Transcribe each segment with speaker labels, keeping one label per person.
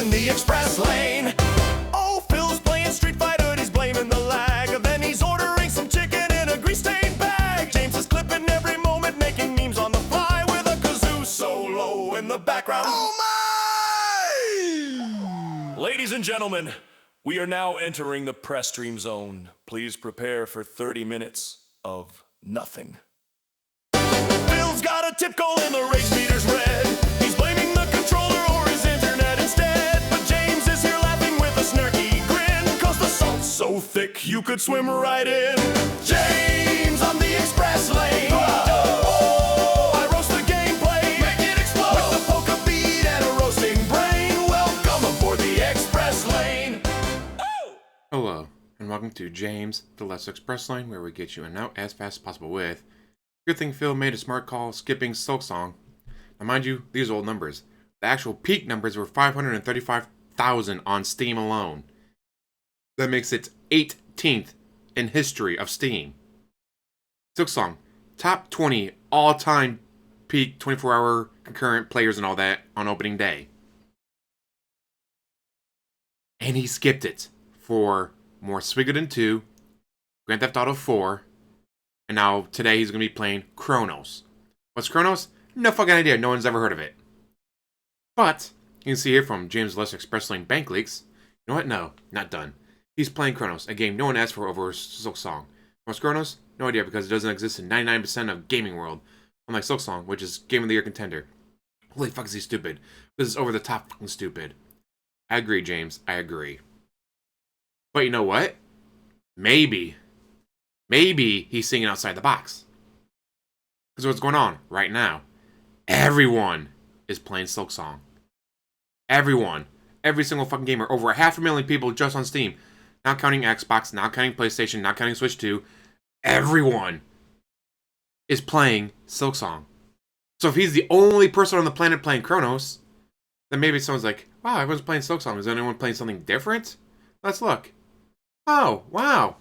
Speaker 1: in the express lane. Oh, Phil's playing Street Fighter and he's blaming the lag. Then he's ordering some chicken in a grease-stained bag. James is clipping every moment, making memes on the fly with a kazoo solo in the background. Oh my! Ladies and gentlemen, we are now entering the press stream zone. Please prepare for 30 minutes of nothing. Phil's got a tip goal and the race meter's red. He's blaming the controller or his internet instead. But James is here laughing with a snarky grin, cause the salt's so thick you could swim right in. James on the express lane. Oh, I roast the gameplay, make it explode. With the polka beat and a roasting brain. Welcome aboard the express lane. Oh!
Speaker 2: Hello, and welcome to James, the Let's Express Lane, where we get you in and out as fast as possible with. Good thing Phil made a smart call skipping Silksong. Now mind you, these are old numbers. The actual peak numbers were 535,000 on Steam alone. That makes it 18th in history of Steam. Silksong, top 20 all-time peak 24-hour concurrent players and all that on opening day. And he skipped it for more Suikoden 2, Grand Theft Auto 4, and now today he's going to be playing Kronos. What's Kronos? No fucking idea. No one's ever heard of it. But you can see here from James Less Express Lane Bank Leaks. You know what? No, not done. He's playing Kronos, a game no one asked for over Silksong. What's Kronos? No idea, because it doesn't exist in 99% of gaming world. Unlike Silksong, which is Game of the Year contender. Holy fuck is he stupid. This is over the top fucking stupid. I agree, James. I agree. But you know what? Maybe he's singing outside the box. Because what's going on right now? Everyone is playing Silksong. Everyone. Every single fucking gamer. Over 500,000 people just on Steam. Not counting Xbox, not counting PlayStation, not counting Switch 2. Everyone is playing Silksong. So if he's the only person on the planet playing Kronos, then maybe someone's like, wow, everyone's playing Silksong. Is anyone playing something different? Let's look. Oh, wow.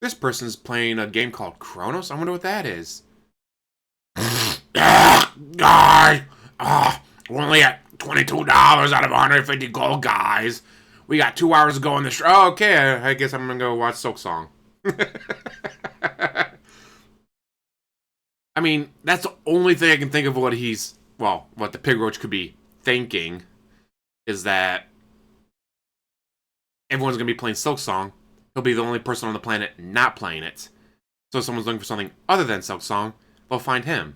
Speaker 2: This person's playing a game called Kronos? I wonder what that is. Guys! We're only at $22 out of 150 gold, guys. We got 2 hours to go on the show. Oh, okay, I guess I'm gonna go watch Silksong. I mean, that's the only thing I can think of what he's... Well, what the Pig Roach could be thinking is that everyone's gonna be playing Silksong. He'll be the only person on the planet not playing it. So if someone's looking for something other than Silksong, they'll find him.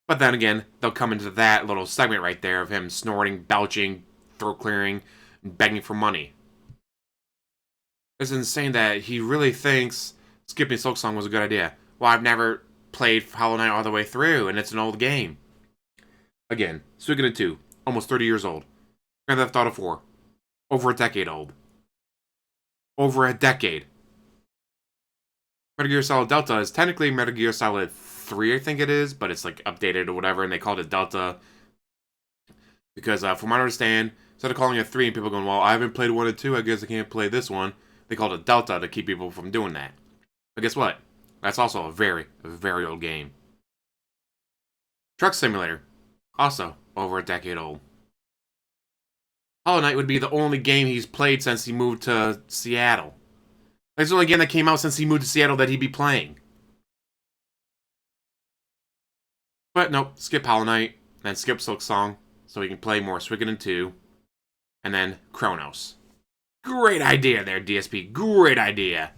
Speaker 2: But then again, they'll come into that little segment right there of him snorting, belching, throat clearing, and begging for money. It's insane that he really thinks skipping Silksong was a good idea. Well, I've never played Hollow Knight all the way through, and it's an old game. Again, Suikoden 2, almost 30 years old. Grand Theft Auto 4, over a decade old. Over a decade. Metal Gear Solid Delta is technically Metal Gear Solid 3, I think it is, but it's like updated or whatever, and they called it Delta. Because from what I understand, instead of calling it 3 and people going, well, I haven't played 1 and 2, I guess I can't play this one, they called it Delta to keep people from doing that. But guess what? That's also a very old game. Truck Simulator, also over a decade old. Hollow Knight would be the only game he's played since he moved to Seattle. It's the only game that came out since he moved to Seattle that he'd be playing. But nope, skip Hollow Knight, then skip Silksong, so he can play more Suikoden 2, and then Kronos. Great idea there, DSP. Great idea.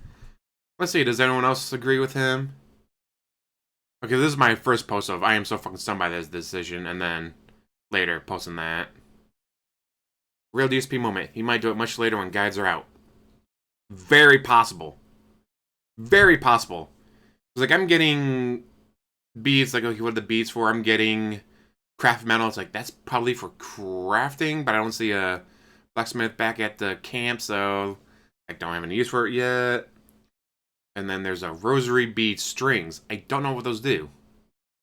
Speaker 2: Let's see, does anyone else agree with him? Okay, this is my first post of I am so fucking stunned by this decision, and then later posting that. Real DSP moment. He might do it much later when guides are out. Very possible. Very possible. It's like, I'm getting beads. Like, okay, what are the beads for? I'm getting craft metal. It's like, that's probably for crafting, but I don't see a blacksmith back at the camp, so I don't have any use for it yet. And then there's a rosary bead strings. I don't know what those do.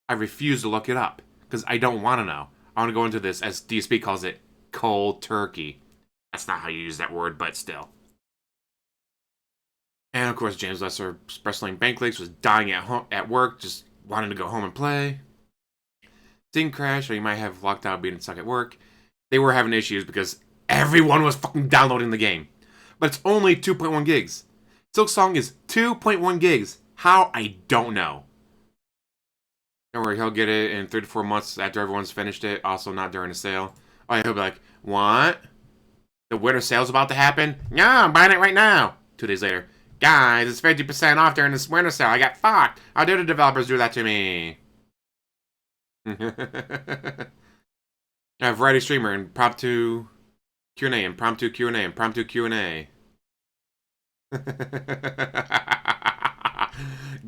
Speaker 2: I refuse to look it up, because I don't want to know. I want to go into this, as DSP calls it, cold turkey. That's not how you use that word, but still. And of course, James Lesser Express Lane Bank Leaks was dying at work, just wanting to go home and play. Didn't crash, or you might have locked out being stuck at work. They were having issues because everyone was fucking downloading the game. But it's only 2.1 gigs. Silksong is 2.1 gigs. How? I don't know. Don't worry, he'll get it in 3 to 4 months after everyone's finished it. Also, not during the sale. Oh, yeah, he'll be like, what? The winter sale's about to happen? Yeah, I'm buying it right now. 2 days later. Guys, it's 50% off during this winter sale. I got fucked. How did the developers do that to me? I have variety streamer, impromptu Q&A, impromptu Q&A, impromptu Q&A.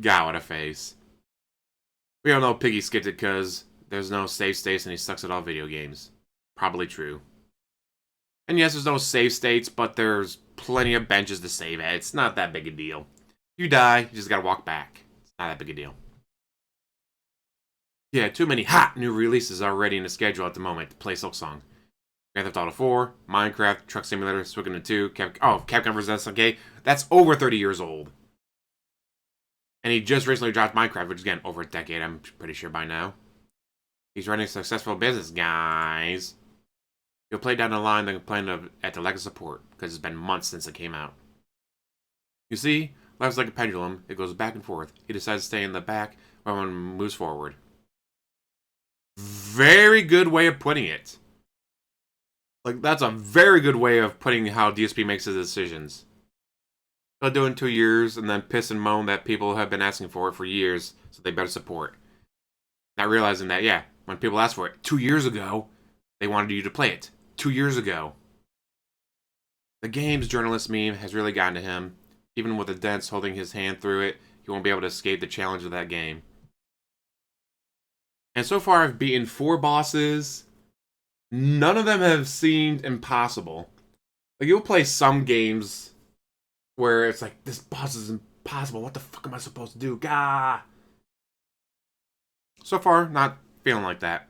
Speaker 2: God, what a face. We all know Piggy skipped it because there's no save states and he sucks at all video games. Probably true. And yes, there's no save states, but there's plenty of benches to save at. It's not that big a deal. You die, you just gotta walk back. It's not that big a deal. Yeah, too many hot new releases already in the schedule at the moment to play Silksong. Grand Theft Auto 4, Minecraft, Truck Simulator, Suikoden 2, Capcom vs. SNK. That's over 30 years old. And he just recently dropped Minecraft, which is, again, over a decade, I'm pretty sure by now. He's running a successful business, guys. He'll play down the line than complain at the lack of support, because it's been months since it came out. You see, life's like a pendulum. It goes back and forth. He decides to stay in the back while one moves forward. Very good way of putting it. Like, that's a very good way of putting how DSP makes his decisions. He'll do it in 2 years and then piss and moan that people have been asking for it for years, so they better support. Not realizing that, yeah, when people asked for it 2 years ago, they wanted you to play it 2 years ago. The games journalist meme has really gotten to him. Even with the dents holding his hand through it, he won't be able to escape the challenge of that game. And so far, I've beaten 4 bosses. None of them have seemed impossible. Like, you'll play some games where it's like, this boss is impossible. What the fuck am I supposed to do? Gah! So far, not feeling like that.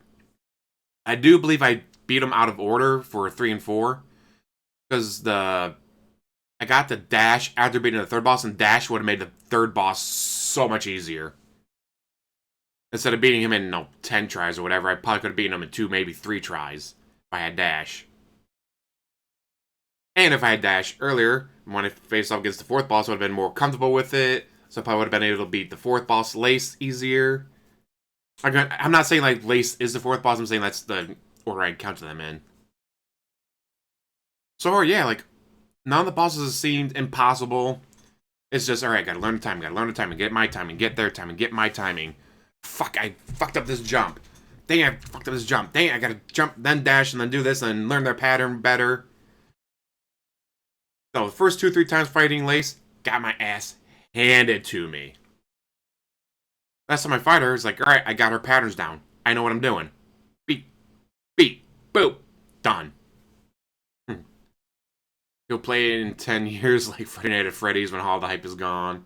Speaker 2: I do believe I beat them out of order for 3 and 4. Because I got the dash after beating the 3rd boss, and dash would have made the 3rd boss so much easier. Instead of beating him in, 10 tries or whatever, I probably could have beaten him in 2, maybe 3 tries if I had dash. And if I had dash earlier, when I faced off against the 4th boss, I would have been more comfortable with it. So I probably would have been able to beat the 4th boss, Lace, easier. I'm not saying, like, Lace is the 4th boss. I'm saying that's the order I'd count them in. So, yeah, like, none of the bosses seemed impossible. It's just, alright, gotta learn the timing, get my timing, get their timing, get my timing. Fuck, I fucked up this jump. Dang, I fucked up this jump. Dang, I gotta jump, then dash, and then do this, and learn their pattern better. So, the first 2-3 times fighting Lace, got my ass handed to me. Last time I fight her, it's like, alright, I got her patterns down. I know what I'm doing. Beat, boop, done. He'll play it in 10 years like Friday Night at Freddy's when all the hype is gone.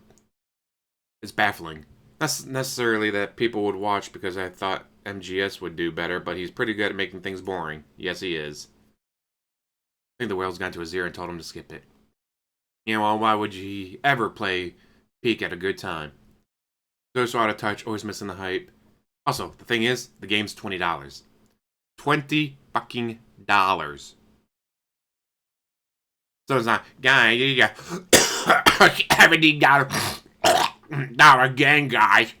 Speaker 2: It's baffling. Not necessarily that people would watch because I thought MGS would do better, but he's pretty good at making things boring. Yes, he is. I think the whale's gone to his ear and told him to skip it. Yeah, well, why would you ever play Peak at a good time? Goes so out of touch, always missing the hype. Also, the thing is, the game's $20. $20 fucking dollars. So it's not, guy, you got $70 gang, guys.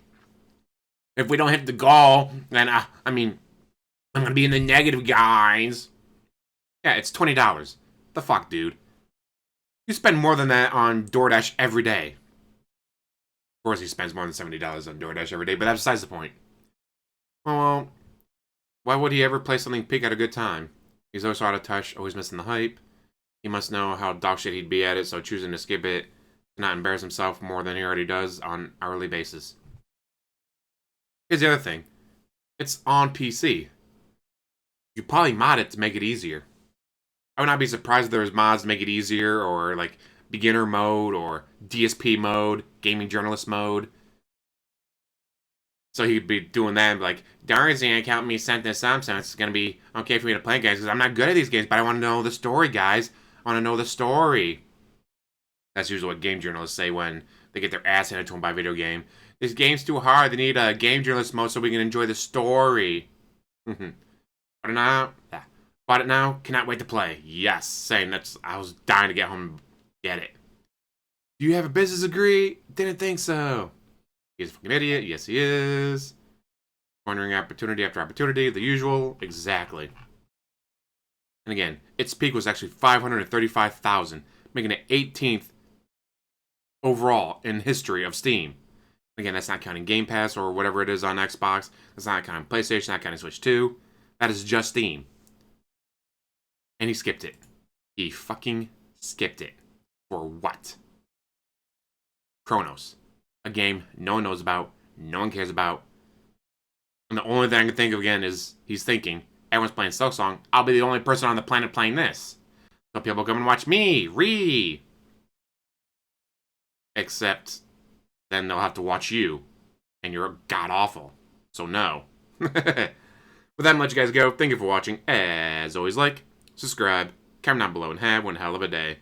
Speaker 2: If we don't hit the goal, then, I'm gonna be in the negative, guys. Yeah, it's $20. The fuck, dude? You spend more than that on DoorDash every day. Of course, he spends more than $70 on DoorDash every day, but that's besides the point. Well, why would he ever play something Peak at a good time? He's always out of touch, always missing the hype. He must know how dogshit he'd be at it, so choosing to skip it to not embarrass himself more than he already does on an hourly basis. Here's the other thing. It's on PC. You probably mod it to make it easier. I would not be surprised if there was mods to make it easier, or like beginner mode, or DSP mode, gaming journalist mode. So he'd be doing that and be like, Darcy account me sent this up, so it's gonna be okay for me to play games, because I'm not good at these games, but I want to know the story, guys. I want to know the story. That's usually what game journalists say when they get their ass handed to them by a video game. This game's too hard. They need a game journalist mode so we can enjoy the story. But Bought it now. Cannot wait to play. Yes. Saying I was dying to get home and get it. Do you have a business degree? Didn't think so. He's a fucking idiot. Yes, he is. Cornering opportunity after opportunity. The usual. Exactly. And again, its peak was actually 535,000, making it 18th overall in history of Steam. Again, that's not counting Game Pass or whatever it is on Xbox. That's not counting PlayStation, not counting Switch 2. That is just Steam. And he skipped it. He fucking skipped it. For what? Kronos. A game no one knows about, no one cares about. And the only thing I can think of again is he's thinking, everyone's playing Silksong, I'll be the only person on the planet playing this. So people come and watch me, Except then they'll have to watch you. And you're god-awful. So no. With that, I'm let you guys go. Thank you for watching. As always, like, subscribe, comment down below, and have one hell of a day.